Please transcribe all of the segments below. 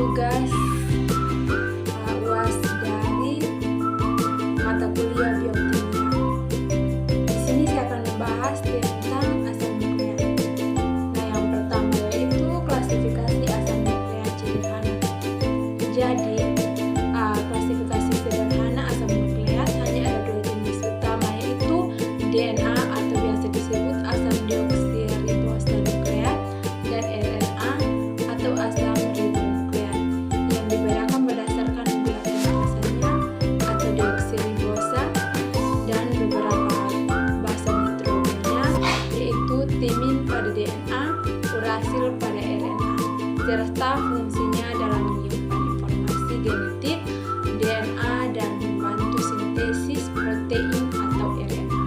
tugas UAS dari mata kuliah biokimia. Di sini saya akan membahas tentang asam nukleat. Nah, yang pertama yaitu klasifikasi asam nukleat sederhana. Jadi, klasifikasi sederhana asam nukleat hanya ada dua jenis utama, yaitu DNA atau biasa disebut asam deoksiribosa nukleat dan RNA atau asam ribonukleat, yang dibedakan berdasarkan gula penatasannya atau deoksiribosa dan beberapa basa nitrogennya, yaitu timin pada DNA, urasil pada RNA, serta fungsinya dalam menyimpan informasi genetik DNA dan membantu sintesis protein atau RNA.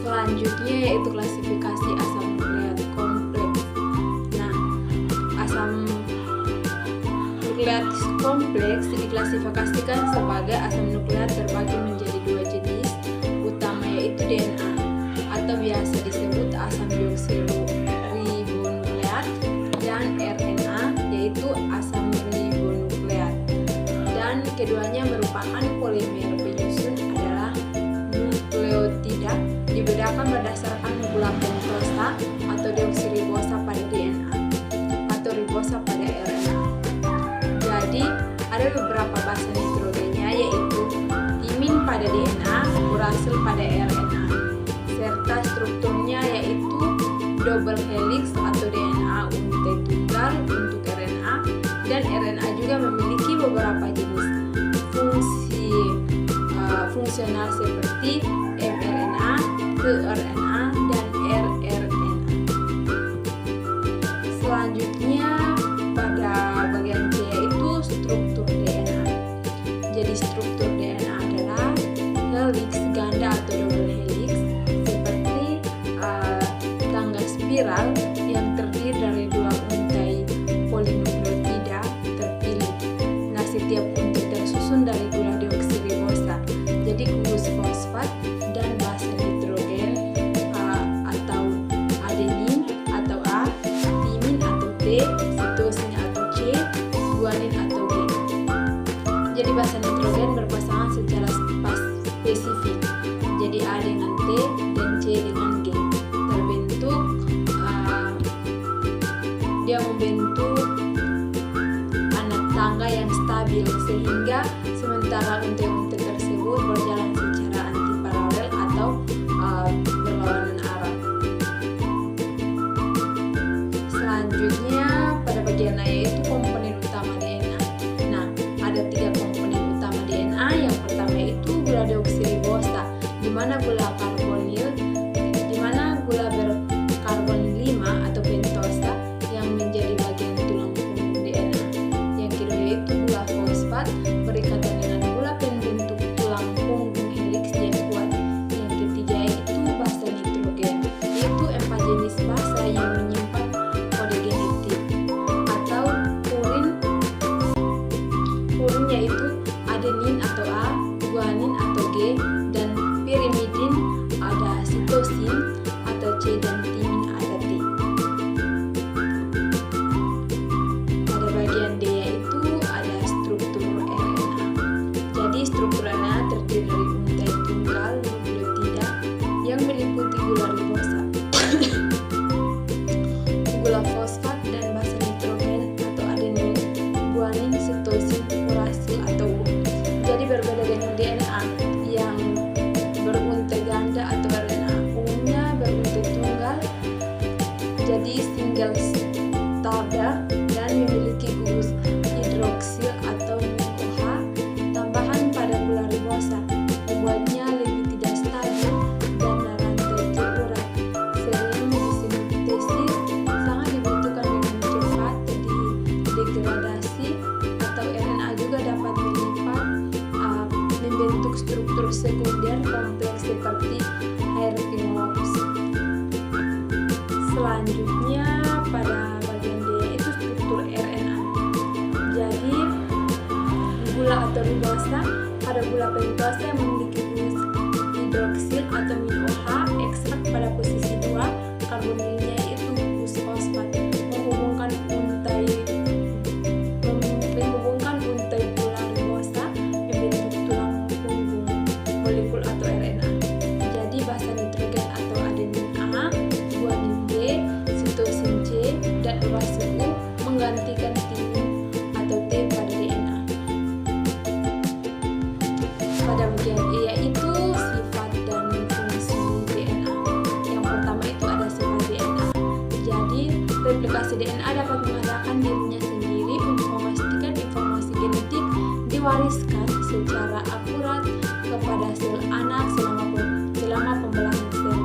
Selanjutnya yaitu klasifikasi asam nukleat kompleks. Nah, asam nukleat kompleks diklasifikasikan sebagai asam nukleat terbagi menjadi dua jenis utama, yaitu DNA atau biasa disebut asam deoksiribonukleat dan RNA yaitu asam ribonukleat, dan keduanya merupakan polimer penyusun adalah nukleotida, dibedakan berdasarkan gula pentosa atau deoksiribosa pada DNA atau ribosa pada RNA. Jadi ada beberapa basa nitrogennya, yaitu timin pada DNA, urasil pada RNA, serta strukturnya yaitu double helix atau DNA untai tunggal untuk RNA, dan RNA juga memiliki beberapa jenis fungsional seperti mRNA, tRNA, dan rRNA. Selanjutnya pada bagian C yaitu struktur DNA. Jadi struktur DNA adalah helix ganda atau double helix seperti tangga spiral yang terdiri dari dua untai polinukleotida terpilih. Nah, setiap untai tersusun dari gula deoksiribosa, jadi gugus fosfat dan basa nitrogen atau adenin atau A, timin atau T, sitosin atau C, guanin atau G. Jadi basa nitrogen berpasangan secara spesifik, jadi A dengan T dan C dengan G. Dia membentuk anak tangga yang stabil, sehingga sementara untai-untai tersebut berjalan secara antiparalel atau berlawanan arah. Selanjutnya pada bagian A yaitu komponen utama DNA. Nah, ada 3 komponen utama DNA. Yang pertama yaitu gula deoksiribosa, di mana gula karbonil, di mana gula berkarbon 5 atau pentosa yang menjadi bagian tulang punggung DNA. Yang kedua yaitu gula fosfat berikatan dengan gula pembentuk tulang punggung helix yang kuat. Yang ketiga yaitu basa nitrogen, yaitu 4 jenis basa yang menyimpan kode genetik atau purin yaitu adenin atau A, guanin atau G, dan pirimidin ada sitosin atau C, dan timin ada T. Pada bagian D yaitu ada struktur RNA. Jadi struktur RNA terdiri dari untai tunggal nukleotida yang meliputi gula ribosa, gula fosfat, dan basa nitrogen atau adenin, guanin, sitosin, urasil atau U. Jadi berbeda dengan DNA yang beruntai ganda atau RNA umumnya beruntai tunggal, jadi single stranded, dan memiliki gugus hidroksil atau OH tambahan pada gula ribosa, membuatnya lebih tidak stabil dan rantai terurai, sering gula pentosa yang memiliki bus hidroksil atau min OH ekstrak pada posisi 2, karbonilnya yaitu bus fosfat, menghubungkan untai gula ribosa membentuk tulang punggung molekul atau RNA. Jadi basa nitrogen atau adenin A, guanin D, sitosin C, dan uracil U menggantikan timin atau T pada DNA. Pada bagian E yaitu sifat dan fungsi DNA. Yang pertama itu ada sifat DNA. Jadi replikasi DNA dapat mengadakan dirinya sendiri untuk memastikan informasi genetik diwariskan secara akurat kepada sel anak selama pembelahan sel.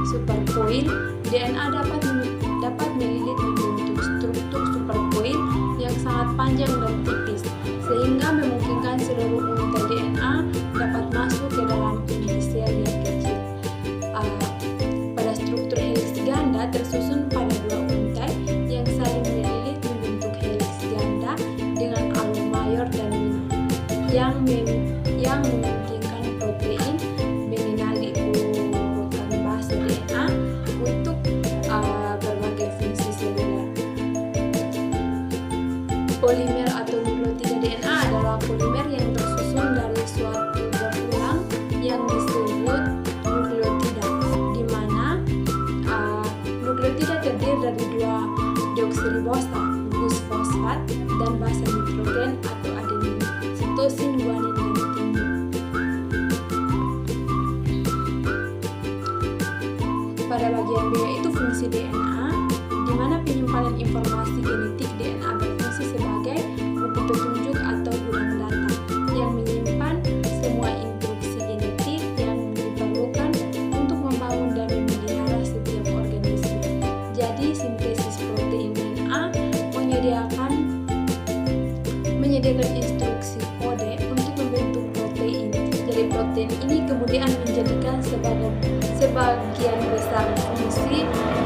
Superkoil DNA dapat melilit membentuk struktur superkoil yang sangat panjang dan tipis, sehingga memungkinkan seluruh untai DNA dapat masuk ke dalam inti sel yang kecil. Pada struktur heliks ganda tersusun pada 2 untai yang saling melilit membentuk heliks ganda dengan alur mayor dan minor yang memungkinkan protein mengenali urutan base DNA untuk berbagai fungsi seluler. Polimer atau nukleotida DNA adalah polimer yang tersusun dari suatu berulang yang disebut nukleotida, di mana nukleotida terdiri dari 2 deoksiribosa, bus fosfat, dan basa nitrogen atau adenin, sitosin, guanin, dan timin. Pada bagian B yaitu fungsi DNA, di mana penyimpanan informasi genetik DNA berfungsi sebagai buku petunjuk atau gudang data yang menyimpan semua instruksi genetik yang diperlukan untuk membangun dan memelihara setiap organisme. Jadi sintesis protein DNA menyediakan instruksi kode untuk membentuk protein. Jadi protein ini kemudian menjadikan sebagian besar fungsi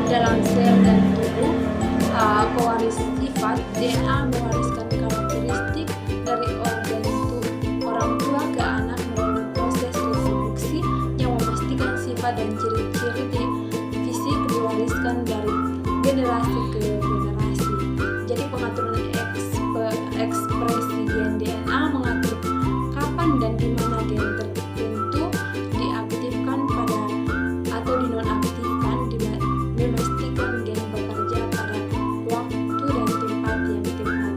dalam sel dan tubuh. Pewaris sifat DNA mewariskan karakteristik dari organ orang tua ke anak melalui proses reproduksi yang memastikan sifat dan ciri-ciri fisik diwariskan dari generasi ke generasi. Jadi pengaturan ekspresi gen DNA mengatur kapan dan di mana gen tertentu diaktifkan pada atau dinonaktifkan, memastikan gen bekerja pada waktu dan tempat yang tepat.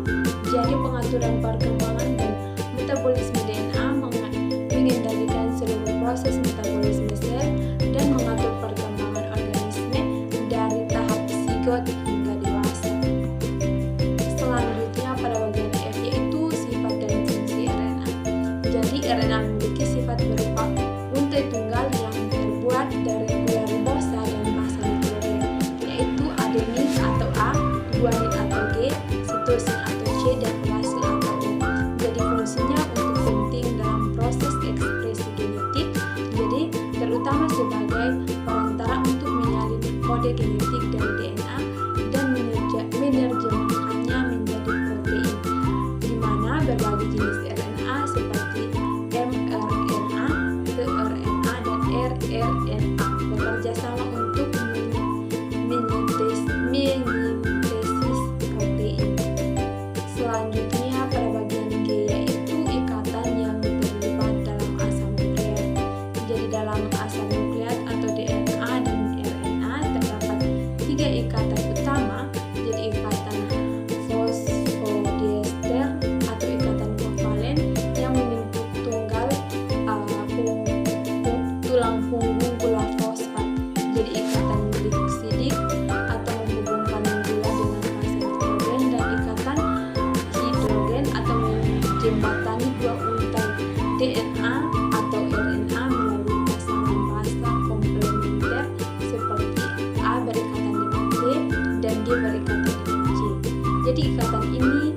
Jadi pengaturan perkembangan dan metabolisme DNA mengendalikan seluruh proses metabolisme sel dan mengatur perkembangan organisme dari tahap zigot hingga dewasa. Selanjutnya pada bagian F yaitu sifat dan fungsi RNA. Jadi RNA memiliki sifat berupa untai tunggal yang terbuat dari gula ribosa dan basa nitrogen, yaitu adenin atau A, guanin atau G, sitosin atau C, dan uracil atau U. Jadi fungsinya untuk penting dalam proses ekspresi genetik, jadi terutama sebagai perantara untuk menyalin kode genetik dari DNA dan menerjemahkannya menjadi protein, di mana berbagai jenis RNA seperti mRNA, tRNA, dan rRNA bekerja sama untuk menyintesis protein. Selanjutnya pada bagian G yaitu ikatan yang terlibat dalam asam nukleat. Jadi dalam asam nukleat atau DNA dan RNA terdapat 3 ikatan utama, jadi ikatan fosfodiester atau ikatan kovalen yang membentuk tulang punggung gula fosfat. Jadi ikatan gliksidik atau menghubungkan gula dengan basa nitrogen, dan ikatan hidrogen atau menjembatani 2 untai DNA atau RNA melalui pasangan basa komplementer seperti A berikatan dengan T dan G berikatan dengan C. Jadi ikatan ini